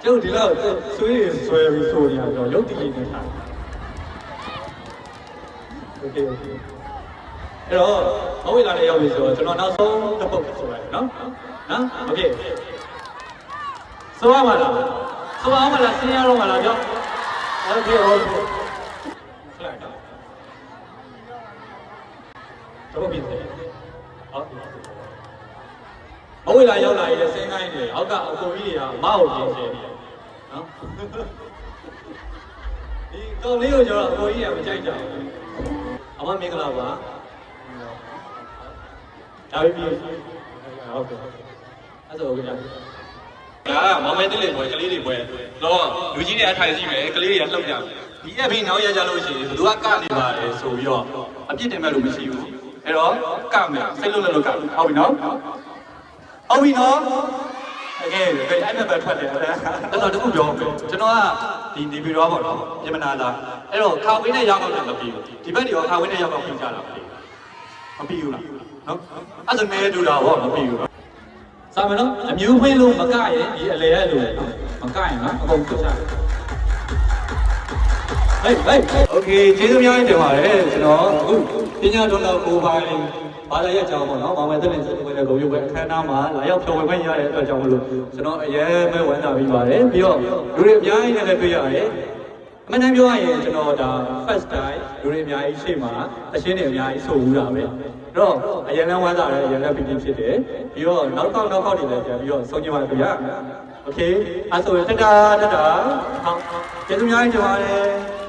就这了，所以说呢，叫有第一的啥。OK。အဲ့တော့မဝိလာလေးရောက်ပြီဆိုတော့ကျွန်တော်နောက်ဆုံးတစ်ပုတ်ဆိုလိုက်နော်။ OK ဆိုရမှာလားဆိုအောင်မလားဆင်းရတော့မလားပြော OK ဟုတ်ပြီဆက်လိုက်တော့တော့ပြီဟုတ်မဝိလာရောက်လာရင်ဆင်းခိုင်းတယ်အောက်ကအကိုကြီးတွေကမအောင်ပြင်နေတယ်နော်ဒီကောင်လေးကိုကျွန်တော်အကိုကြီးကမကြိုက်ကြဘူးအမမင်္ဂလာပါဒါပြီဟုတ်ကဲ့အဲ့ဒါဟုတ်ကဲ့ဒါမောင်မဲတိလေးပွဲကလေးတွေပွဲတော့လူကြီးတွေအထိုင်စီမယ်ကလေးတွေကလှုပ်ကြတယ်ဒီအပြင်နောက်ရကြလို့ရှိရင်ဘယ်သူကကနေပါလဲဆိုပြီးတော့အပြစ်တင်မဲ့လို့မရှိဘူးအဲ့တော့ကမယ်စိတ်လုံးလည်းကဟုတ်ပြီနော်ဟုတ်ပြီနော်โอเคအဲ့မဲ့ပဲထွက်တယ်အဲ့တော့တခုပြောကျွန်တော်ကဒီနေပြီးတော့ပေါ့နော်ပြင်မနာလားအဲ့တော့ခါဝင်းနဲ့ရောက်တော့လည်းမပြီးဘူးဒီဘက်တွေရောခါဝင်းနဲ့ရောက်တော့ပြင်ကြတာမပြီးဘူးလားနော်အဲ့ဒါမဲတူတာပေါ့မပြီးဘူးစာမယ်နော်အမျိုးဖိလို့မကရင်ဒီအလေရဲ့လိုမကရင်နော်အကုန်ပြချတယ်โอเคကျေးဇူးများတင်ပါတယ်ကျွန်တော်အခုပညာတော်တော်ကိုပိုင်းဘာသာရပ်ကြောင်းပေါ့နော်မောင်မယ်တဲ့လင်စတဲ့ကိုရုပ်ပဲအခမ်းအနားမှာလာရောက်ဖြော်ဝေခွင့်ရတဲ့အတွက်ကြောင့်မလို့ကျွန်တော်အရင်ပဲဝမ်းသာပြီးပါတယ်ပြီးတော့လူတွေအများကြီးနဲ့လည်းတွေ့ရတယ်အမှန်တမ်းပြောရရင်ကျွန်တော်ဒါ first time လူတွေအများကြီးရှေ့မှာအရှင်းတွေအများကြီးဆိုဘူးတာပဲအဲ့တော့အရင်လည်းဝမ်းသာတယ်အရင်လည်းပြင်းဖြစ်တယ်ပြီးတော့နောက်ခေါက်တွေလည်းပြန်ပြီးတော့ဆုံးချင်ပါကြရโอเคအဲ့ဆိုတတာဟုတ်ကျေးဇူးများတင်ပါတယ်